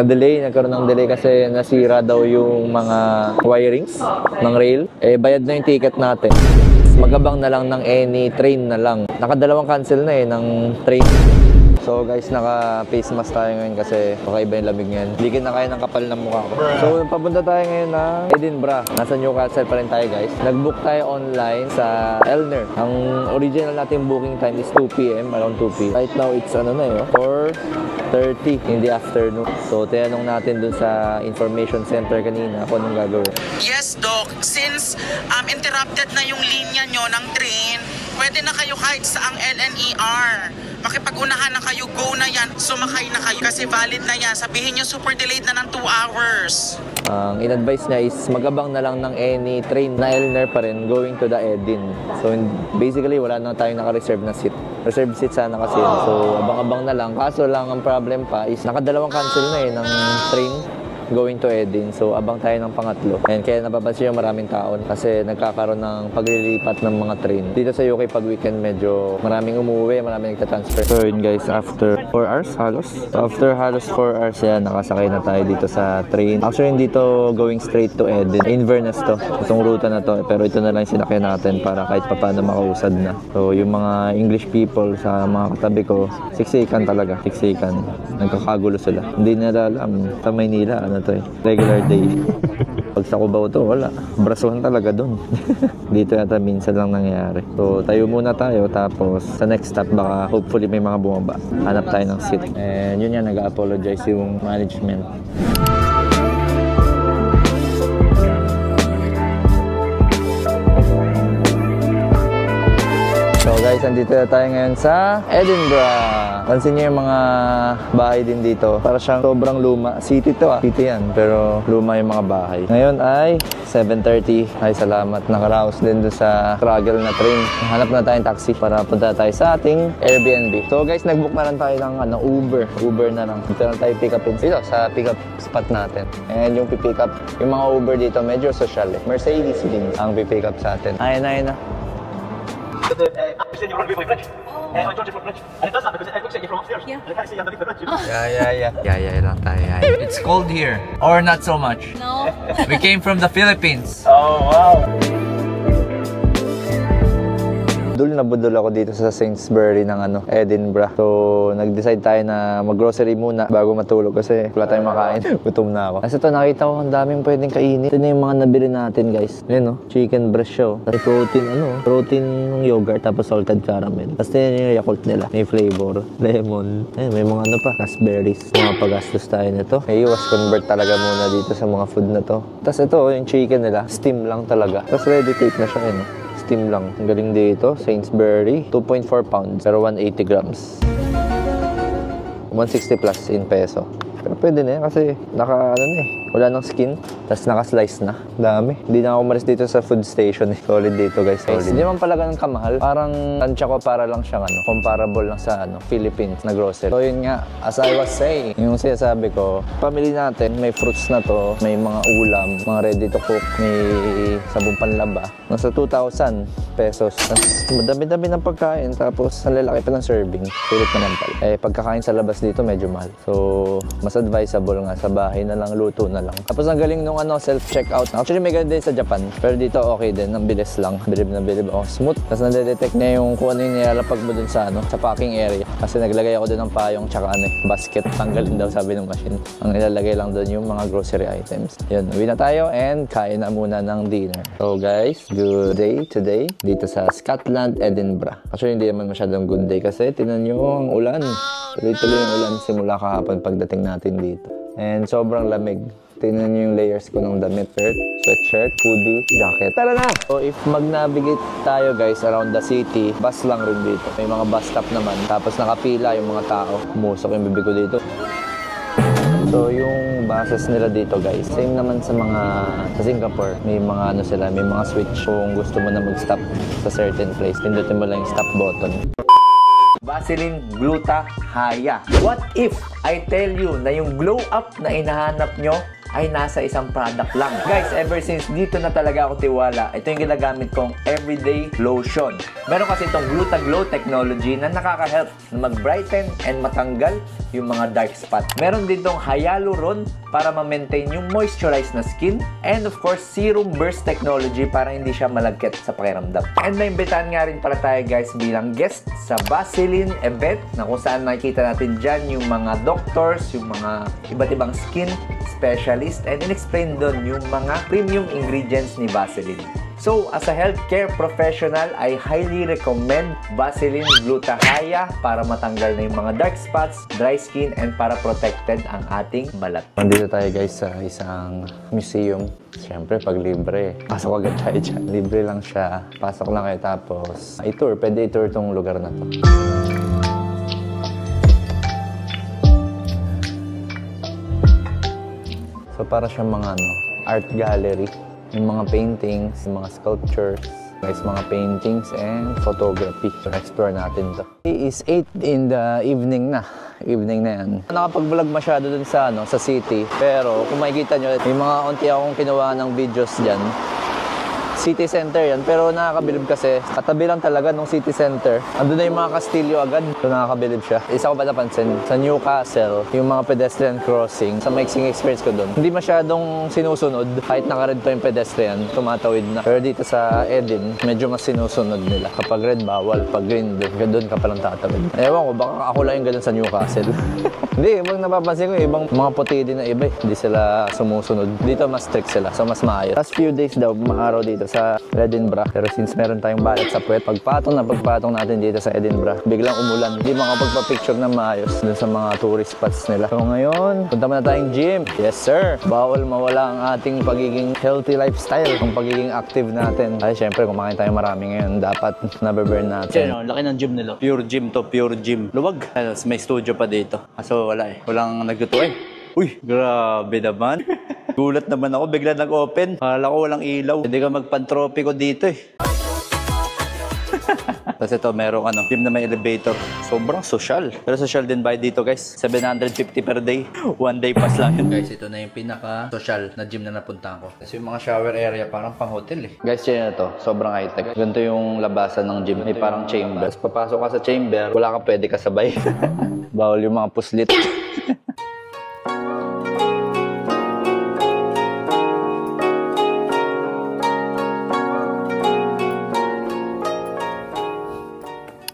nagkaroon ng delay kasi nasira daw yung mga wirings ng rail. Bayad na yung ticket natin. Magabang na lang ng any train na lang. Nakadalawang cancel na ng train. So guys, naka-face mask tayo ngayon kasi kakaiba yung lamig ngayon. Hindi na kaya ng kapal ng mukha ko. So papunta tayo ngayon ng Edinburgh. Nasa Newcastle pa rin tayo guys. Nag-book tayo online sa Elner. Ang original natin booking time is 2 PM, around 2 PM. Right now it's 4:30 in the afternoon. So tinanong natin dun sa information center kanina kung anong gagawin. Yes, Doc. Since interrupted na yung linya nyo ng train, pwede na kayo kahit sa ang LNER. Makipag-unahan na kayo, go na yan, sumakay na kayo kasi valid na yan. Sabihin nyo super delayed na ng 2 hours. Ang in-advise niya is magabang na lang ng any train na Elner pa rin going to the Edin. So basically wala na tayong naka-reserve na seat. Reserve seat sana kasi yun. So abang-abang na lang. Kaso lang ang problem pa is nakadalawang cancel na ng train going to Edin. So abang tayo ng pangatlo. And kaya napapansin yung maraming taon kasi nagkakaroon ng paglilipat ng mga train. Dito sa UK pag weekend medyo maraming umuwi, maraming nagtatransfer. So yun guys, after 4 hours halos. So after halos 4 hours yan, nakasakay na tayo dito sa train. Actually dito going straight to Edin. Inverness to. Itong ruta na to. Pero ito na lang sinakyan natin para kahit papaano makausad na. So yung mga English people sa mga katabi ko, siksikan talaga. Siksikan. Nagkakagulo sila. Hindi nila alam sa Maynila regular day. Pag sa Cubao to, wala. Brasuhan talaga dun. Dito yata minsan lang nangyayari. So, tayo muna tayo. Tapos, sa next stop, baka hopefully may mga bumaba. Hanap tayo ng seat. And yun yan, nag-apologize yung management. So guys, andito na tayo ngayon sa Edinburgh. Pansin niyo yung mga bahay din dito. Para siyang sobrang luma. City to City yan. Pero luma yung mga bahay. Ngayon ay 7:30. Ay salamat. Nakaraos din doon sa struggle na train. Hanap na tayong taxi para punta tayo sa ating Airbnb. So guys, nag-book na lang tayo ng Uber. Uber na lang. Dito lang tayo pick up dito sa pick up spot natin. And yung pick up, yung mga Uber dito medyo social Mercedes din ang pick up sa atin. Ayun na. You're going to be French. I told you from French. And it does that because I could say you're from upstairs. Yeah. And I can't see underneath the bridge. Yeah lang tayo. It's cold here. Or not so much. No. We came from the Philippines. Oh, wow. Budol na budol ako dito sa Sainsbury ng Edinburgh. So, nag-decide tayo na mag-grocery muna bago matulog kasi wala tayong makain. Gutom na ako. Kasi ito, nakita ko ang daming pwedeng kainin. Ito na yung mga nabili natin, guys. Ayan, chicken breast show. Tapos protein ng yogurt, tapos salted caramel. Tapos yan yung Yakult nila. May flavor. Lemon. Ayan, may mga raspberries. Mga pagastos tayo nito. May iwas convert talaga muna dito sa mga food na to. Tapos ito, yung chicken nila, steam lang talaga. Tapos ready to eat na siya, steam lang. Ang galing dito, Sainsbury, 2.4 pounds, pero 180 grams. 160 plus in peso. Pero pwede na yan kasi wala nang skin. Tapos naka-slice na. Dami. Hindi na ako umalis dito sa food station. Solid dito guys. Solid. Hindi naman pala ganun kamahal. Parang tansya ko para lang siyang comparable lang sa Philippines na grocery. So yun nga, as I was saying, yung sinasabi ko, pamili natin, may fruits na to, may mga ulam, mga ready to cook, may sabong panlaba. Nasa 2,000 pesos. Madami-dami ng pagkain. Tapos ang lalaki pa ng serving. Pilit naman pala. Pagkakain sa labas dito medyo mahal. So mas advisable nga sa bahay na lang, luto na lang. Tapos ang galing nung self-checkout. Actually may ganun din sa Japan. Pero dito okay din, ang bilis lang. Bilib na bilib. Smooth. Tapos nade-detect niya yung kung ano yung nilalapag mo dun sa sa packing area. Kasi naglagay ako dun ng payong tsaka basket. Tanggalin daw sabi ng machine. Ang ilalagay lang dun yung mga grocery items. Yun, uwi na tayo and kain na muna ng dinner. So guys, good day today dito sa Scotland, Edinburgh. Actually hindi naman masyadong good day kasi tinan nyo ang ulan. Tuloy-tuloy yung ulan simula kahapon pagdating natin dito. And sobrang lamig. Tingnan nyo yung layers ko ng damit. Shirt, sweatshirt, hoodie, jacket. Tara na! So if mag-navigate tayo guys around the city, bus lang rin dito. May mga bus stop naman. Tapos nakapila yung mga tao. Umusok yung bibig ko dito. So yung buses nila dito guys, same naman sa sa Singapore. May mga sila, may mga switch. Kung gusto mo na mag-stop sa certain place, pindutin mo lang yung stop button. Vaseline Gluta Haya. What if I tell you na yung glow up na hinahanap nyo ay nasa isang product lang. Guys, ever since dito na talaga ako tiwala, ito yung ginagamit kong everyday lotion. Meron kasi itong Glutaglow technology na nakaka-help na mag-brighten and matanggal yung mga dark spot. Meron din itong hyaluron para ma-maintain yung moisturized na skin. And of course, serum burst technology para hindi siya malagkit sa pakiramdam. And naimbitahan nga rin pala tayo guys bilang guest sa Vaseline event na kung saan makikita natin dyan yung mga doctors, yung mga iba't ibang skin specialist, and in-explain doon yung mga premium ingredients ni Vaseline. So, as a healthcare professional, I highly recommend Vaseline Gluta-Hya para matanggal na yung mga dark spots, dry skin, and para protected ang ating balat. Nandito tayo guys sa isang museum. Siyempre, pag libre, pasok agad tayo dyan. Libre lang siya. Pasok lang kayo tapos i-tour. Pwede i-tour itong lugar na to. So, para siyang mga art gallery. Yung mga paintings, yung mga sculptures, guys, mga paintings and photography. So, explore natin to. It is 8 in the evening na. Evening na yan. Nakapag-vlog masyado dun sa, sa city. Pero kung makikita nyo, may mga unti akong kinuha ng videos dyan. City center yan, pero nakakabilib kasi katabi lang talaga nung city center. Andun na yung mga Kastilyo agad, so nakakabilib siya. Isa ko ba napansin, sa Newcastle, yung mga pedestrian crossing, sa mixing experience ko doon, hindi masyadong sinusunod. Kahit naka-red pa yung pedestrian, tumatawid na. Pero dito sa Eden, medyo mas sinusunod nila. Kapag red, bawal. Pag green, doon ka palang tatawid. Ewan ko, baka ako lang yung ganun sa Newcastle. Hindi, ibang napapansin ko, ibang mga puti din na iba, hindi sila sumusunod. Dito mas strict sila, so mas maayos. Last few days daw, maaraw dito sa Edinburgh. Pero since meron tayong balat sa puwet, pagpatong natin dito sa Edinburgh, biglang umulan. Hindi makapagpa-picture na maayos dun sa mga tourist spots nila. So ngayon, punta muna tayong gym. Yes sir! Bawal mawala ang ating pagiging healthy lifestyle, ang pagiging active natin. Ay syempre, kumakain tayo marami ngayon. Dapat nababurn natin. Yan, laki ng gym nila. Pure gym to, pure gym. Luwag. May studio pa dito. Kaso wala eh. Walang nagtuto eh. Uy, grabe naman. Gulat naman ako, bigla nag-open. Akala ko walang ilaw. Hindi ka magpan-trophy ko dito eh. Tapos ito, merong gym na may elevator. Sobrang social. Pero social din ba dito guys? 750 per day. 1 day pass lang yun. Guys, ito na yung pinaka-social na gym na napuntahan ko. Kasi yung mga shower area parang pang-hotel eh. Guys, yan na to. Sobrang high-tech. Ganito yung labasan ng gym. May parang chamber. Tapos papasok ka sa chamber, wala ka pwede kasabay. Bawal yung mga puslit.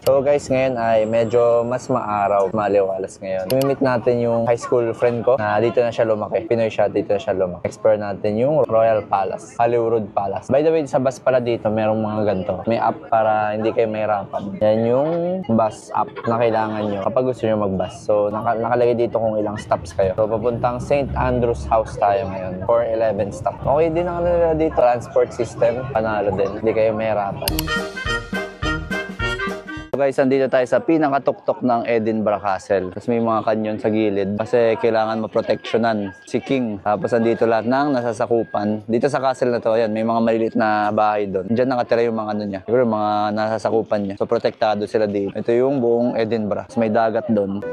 So guys, ngayon ay medyo mas maaraw, maliwalas ngayon. Imimit natin yung high school friend ko na dito na siya lumaki. Pinoy siya, dito na siya lumaki. Explore natin yung Royal Palace, Holyrood Palace. By the way, sa bus pala dito, merong mga ganito. May app para hindi kayo mahirapan. Yan yung bus app na kailangan nyo kapag gusto nyo mag-bus. So nakalagay dito kung ilang stops kayo. So papuntang St. Andrew's House tayo ngayon. 411 stop. Okay din ang nila dito. Transport system, panalo din. Hindi kayo mahirapan. Guys, andito tayo sa pinakatuktok ng Edinburgh Castle. Tapos may mga kanyon sa gilid kasi kailangan maproteksyonan si King. Tapos andito lahat ng nasasakupan. Dito sa castle na to, yan, may mga maliliit na bahay doon. Diyan nakatira yung mga niya. Siguro mga nasasakupan niya. So protektado sila dito. Ito yung buong Edinburgh. Tapos may dagat doon.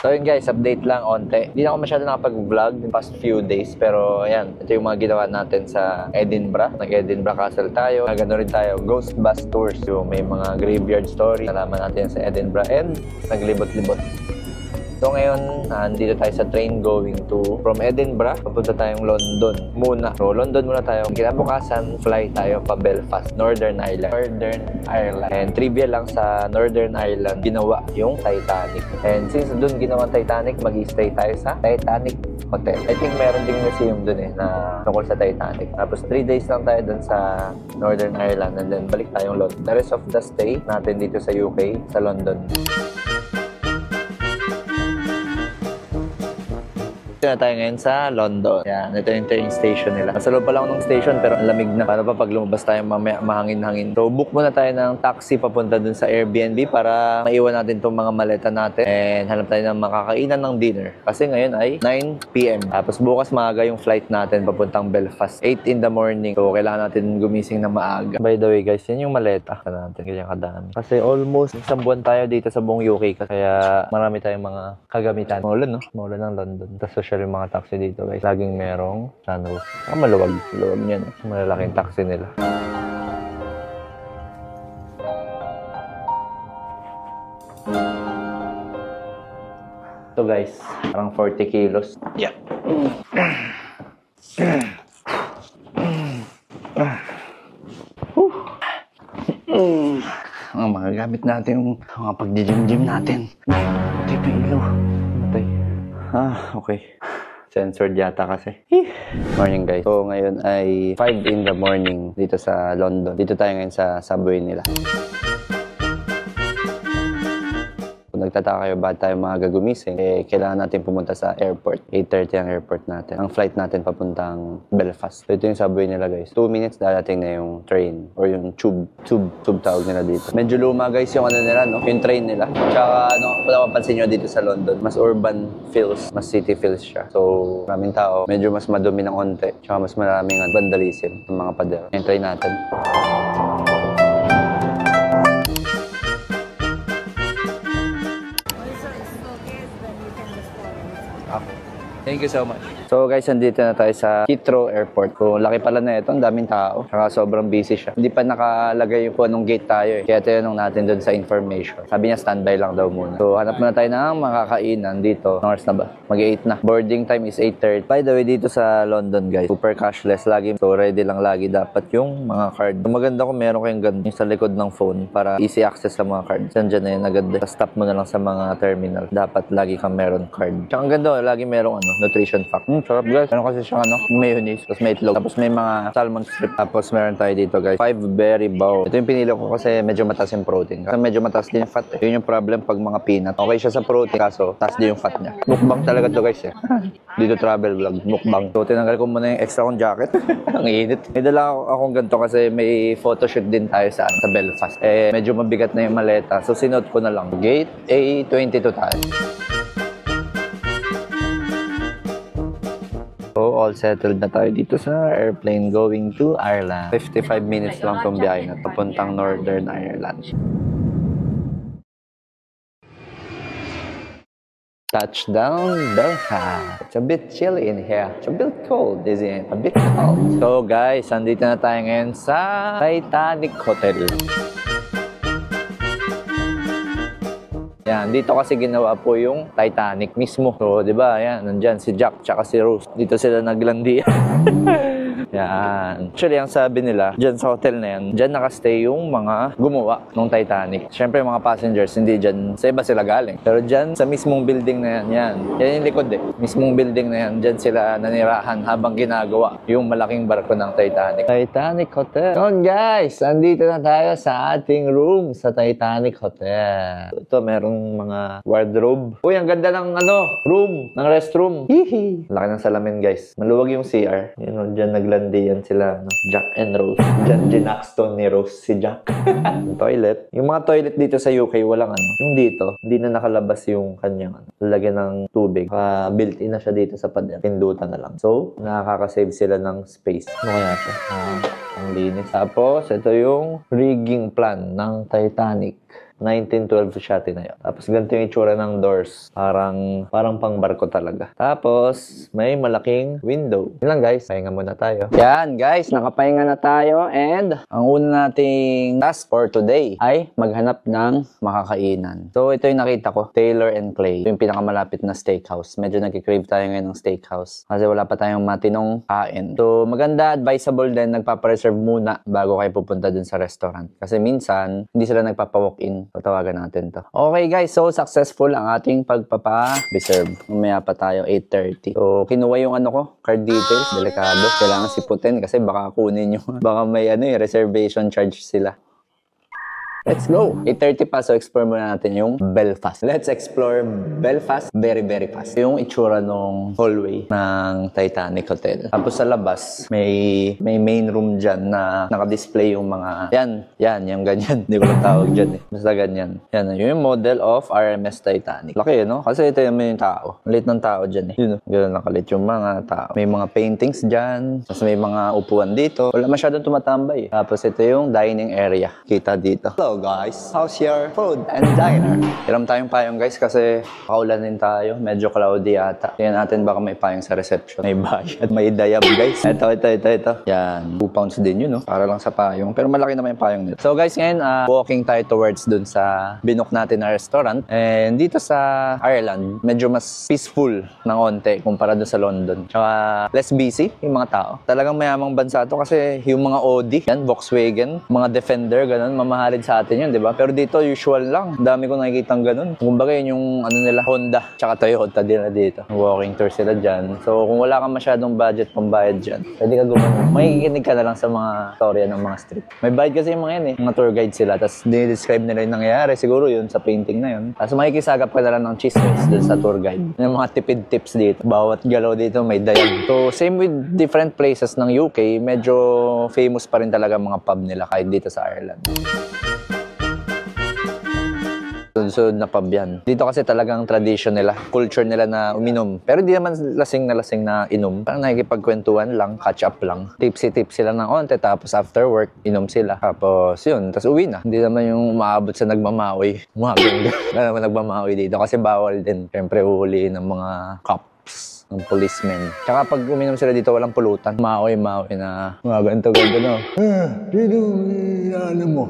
So yun guys, update lang onte. Hindi na ako masyado nakapag-vlog in past few days. Pero ayan, ito yung mga ginawa natin sa Edinburgh. Nag-Edinburgh Castle tayo. Nagano rin tayo, ghost bus tours. So may mga graveyard story. Nalaman natin sa Edinburgh and naglibot-libot. So ngayon, nandito tayo sa train going to from Edinburgh. Papunta tayong London muna. So London muna tayo. Kinabukasan, fly tayo pa Belfast, Northern Ireland. And trivia lang sa Northern Ireland, ginawa yung Titanic. And since doon ginawa Titanic, mag-stay tayo sa Titanic Hotel. I think meron ding museum doon eh na tungkol sa Titanic. Tapos 3 days lang tayo doon sa Northern Ireland and then balik tayong London. The rest of the stay natin dito sa UK, sa London. Ito na tayo ngayon sa London. Yan, ito yung train station nila. Nasa loob pa lang ng station pero ang lamig na. Para pa pag lumabas tayo mamaya mahangin-hangin. So book muna tayo ng taxi papunta dun sa Airbnb para maiwan natin itong mga maleta natin. And hanap tayo ng makakainan ng dinner. Kasi ngayon ay 9 p.m. Tapos bukas maaga yung flight natin papuntang Belfast. 8 in the morning. So kailangan natin gumising na maaga. By the way guys, yan yung maleta natin. Ganyan kadami. Kasi almost isang buwan tayo dito sa buong UK. Kaya marami tayong mga kagamitan. Maulan, no? Maulan ng London. Tapos social yung mga taxi dito guys. Laging merong sunroof. Maluwag. Luwag niya, no? Malalaking taxi nila. Ito guys, parang 40 kilos. Yeah. Ang mga gamit natin, yung mga pag-gym natin. Matay pa ilaw. Matay. Okay. Censored yata kasi. Morning guys. So ngayon ay 5 in the morning dito sa London. Dito tayo ngayon sa subway nila. Kung nagtataka kayo bakit tayo maaga gumising, kailangan natin pumunta sa airport. 8:30 ang airport natin. Ang flight natin papuntang Belfast. So ito yung subway nila guys. 2 minutes darating na yung train or yung tube tawag nila dito. Medyo luma guys yung ano nila, no? Yung train nila. Tsaka kung napapansin nyo dito sa London, mas urban feels, mas city feels siya. So maraming tao, medyo mas madumi ng onte. Tsaka mas maraming vandalism ng mga pader. Yung train natin. Thank you so much. So guys, nandito na tayo sa Heathrow Airport. So laki pala na ito, ang daming tao. Saka sobrang busy siya. Hindi pa nakalagay yung kung anong gate tayo eh. Kaya tinanong natin doon sa information. Sabi niya standby lang daw muna. So hanap muna tayo ng makakainan dito. Anong oras na ba? Mag-8 na. Boarding time is 8:30. By the way, dito sa London guys, super cashless lagi. So ready lang lagi dapat yung mga card. So, maganda kung meron kayong ganun yung sa likod ng phone para easy access sa mga cards. Nandiyan na yun agad. Stop mo na lang sa mga terminal. Dapat lagi kang meron card. Tsaka ang ganda, lagi merong nutrition fact. Sarap guys. Meron kasi siyang mayonnaise, tapos may itlog, tapos may mga salmon strip. Tapos meron tayo dito guys, 5 berry bowl. Ito yung pinili ko kasi medyo mataas yung protein. Kasi medyo mataas din yung fat eh. Yun yung problem pag mga peanut. Okay siya sa protein, kaso taas din yung fat niya. Mukbang talaga to guys eh. Dito travel vlog, mukbang. So tinanggal ko muna yung extra kong jacket. Ang init. May dala akong ganito kasi may photoshoot din tayo sa Belfast. Medyo mabigat na yung maleta. So sinuot ko na lang. Gate A22 tayo. So, all settled na tayo dito sa airplane going to Ireland. 55 minutes lang itong biyahe na papuntang Northern Ireland. Touchdown Belfast. It's a bit chilly in here. It's a bit cold, isn't it? A bit cold. So guys, andito na tayo ngayon sa Titanic Hotel. Yan, dito kasi ginawa po yung Titanic mismo. So, di ba, yan, nandyan si Jack tsaka si Rose. Dito sila naglandian. Yan. Actually, ang sabi nila, dyan sa hotel na yan, dyan nakastay yung mga gumawa ng Titanic. Siyempre, mga passengers, hindi dyan, sa iba sila galing. Pero dyan, sa mismong building na yan, yan yung likod eh. Mismong building na yan, dyan sila nanirahan habang ginagawa yung malaking barko ng Titanic. Titanic Hotel. So guys, andito na tayo sa ating room sa Titanic Hotel. Ito, merong mga wardrobe. Uy, ang ganda ng room, ng restroom. Hihi. Laki ng salamin guys. Maluwag yung CR. Yun o, dyan naglandian sila. Jack and Rose. Dyan ginakstone ni Rose si Jack. Toilet. Yung mga toilet dito sa UK, walang Yung dito, hindi na nakalabas yung kanyang lalagyan ng tubig. Built-in na siya dito sa pader. Pindutan na lang. So, nakaka-save sila ng space. Ano kaya siya? Ang linis. Tapos, ito yung rigging plan ng Titanic. 1912 siya tinayo. Tapos ganito yung itsura ng doors. Parang pangbarko talaga. Tapos may malaking window. Yun lang guys. Pahinga muna tayo. Yan guys, nakapahinga na tayo. And ang una nating task for today ay maghanap ng makakainan. So ito yung nakita ko. Taylor and Clay. Ito yung pinakamalapit na steakhouse. Medyo nag-crave tayo ngayon ng steakhouse. Kasi wala pa tayong matinong kain. So maganda, advisable din. Nagpapareserve muna bago kayo pupunta dun sa restaurant. Kasi minsan, hindi sila nagpapa-walk-in. Tatawagan natin to. Okay guys, so successful ang ating pagpapa-reserve. Mamaya pa tayo 8:30. So kinuha yung card details. Delikado. Kailangan siputin kasi baka kunin yung baka may reservation charge sila. Let's go! 8:30 pa, so explore muna natin yung Belfast. Let's explore Belfast very, very fast. Yung itsura ng hallway ng Titanic Hotel. Tapos sa labas, may main room dyan na naka-display yung mga... Yan, yung ganyan. Hindi ko lang tawag dyan eh. Basta ganyan. Yan, yun yung model of RMS Titanic. Laki no? Kasi ito yung tao. Ang liit ng tao dyan eh. Yun, gano'n nakalit yung mga tao. May mga paintings dyan. Tapos may mga upuan dito. Wala masyadong tumatambay eh. Tapos ito yung dining area. Kita dito. Hello guys, how's your food and diner? Hiram tayong payong guys kasi kaulanin tayo. Medyo cloudy ata. Tingnan natin baka may payong sa reception. May bayad. May dayab guys. Ito. Yan. 2 pounds din yun no? Para lang sa payong. Pero malaki naman yung payong nito. So guys ngayon, walking tayo towards dun sa binook natin na restaurant. And dito sa Ireland, medyo mas peaceful ng onte kumpara dun sa London. Tsaka less busy yung mga tao. Talagang mayamang bansa to kasi yung mga Audi, yan, Volkswagen, mga Defender, ganun, mamahalin sa atin yun, di ba? Pero dito, usual lang. Dami ko nakikitang ganun. Kumbaga yun yung ano nila, Honda, tsaka Toyota din na dito. Walking tour sila dyan. So, kung wala kang masyadong budget pambayad dyan, pwede ka gumano. Makikinig ka na lang sa mga storya ng mga street. May bayad kasi yung mga yan eh. Mga tour guide sila. Tapos, dinidescribe nila yung nangyayari. Siguro yun sa painting na yun. Tapos, makikisagap ka na lang ng chismes dun sa tour guide. Yung mga tipid tips dito. Bawat galaw dito may dayag. So, same with different places ng UK, medyo famous pa rin talaga mga pub nila kahit dito sa Ireland. Sunod na pub yan. Dito kasi talagang tradition nila, culture nila na uminom. Pero hindi naman lasing na inom. Parang nakikipagkwentuhan lang, catch up lang. Tipsy-tipsy lang ng onte, tapos after work, inom sila. Tapos yun, tapos uwi na. Hindi naman yung umaabot sa nagmamawi. Umaganda. Hindi naman nagmamawi dito kasi bawal din. Siyempre uhuliin ng mga cops, ng policemen. Tsaka pag uminom sila dito, walang pulutan. Maoy na mga ganito-ganito, no? Ano mo?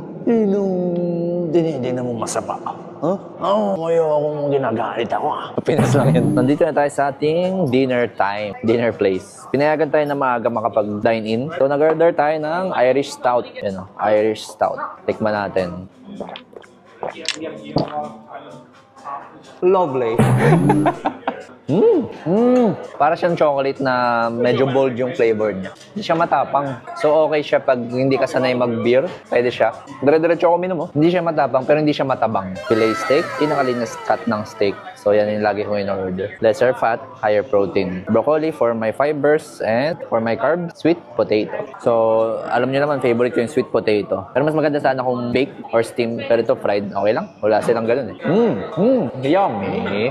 Dinidin mo masama. Huh? Oo, akong ginagalit ako. Pinas lang yun. Nandito na tayo sa ating dinner time. Dinner place. Pinayagan tayo na maaga makapag-dine-in. So, nag-order tayo ng Irish Stout. Yan o, Irish Stout. Tikman natin. Lovely. Para siyang chocolate na medyo bold yung flavor niya. Hindi siya matapang. So okay siya pag hindi ka sanay mag-beer. Pwede siya. Dire-diretso ako minum mo. Hindi siya matapang pero hindi siya matabang. Filet steak. Pinakalinis cut ng steak. So yan yung lagi ko in-order. Lesser fat, higher protein. Broccoli for my fibers and for my carbs, sweet potato. So alam niyo naman, favorite ko yung sweet potato. Pero mas maganda sana kung bake or steam. Pero ito fried, okay lang. Wala silang ganun eh. Yummy.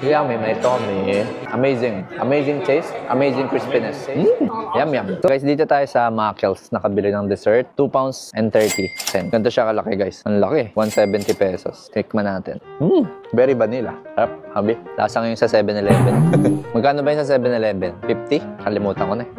Yummy, my tummy. Amazing. Amazing taste. Amazing crispiness. Yum. So guys, dito tayo sa Mackels. Nakabili ng dessert. 2 pounds and 30 cents. Ganito siya kalaki guys. Ang laki. 170 pesos. Tikman natin. Very vanilla. Harap, habi. Lasa ngayon sa 7-Eleven. Magkano ba yun sa 7-Eleven? 50? Kalimutan ko na eh.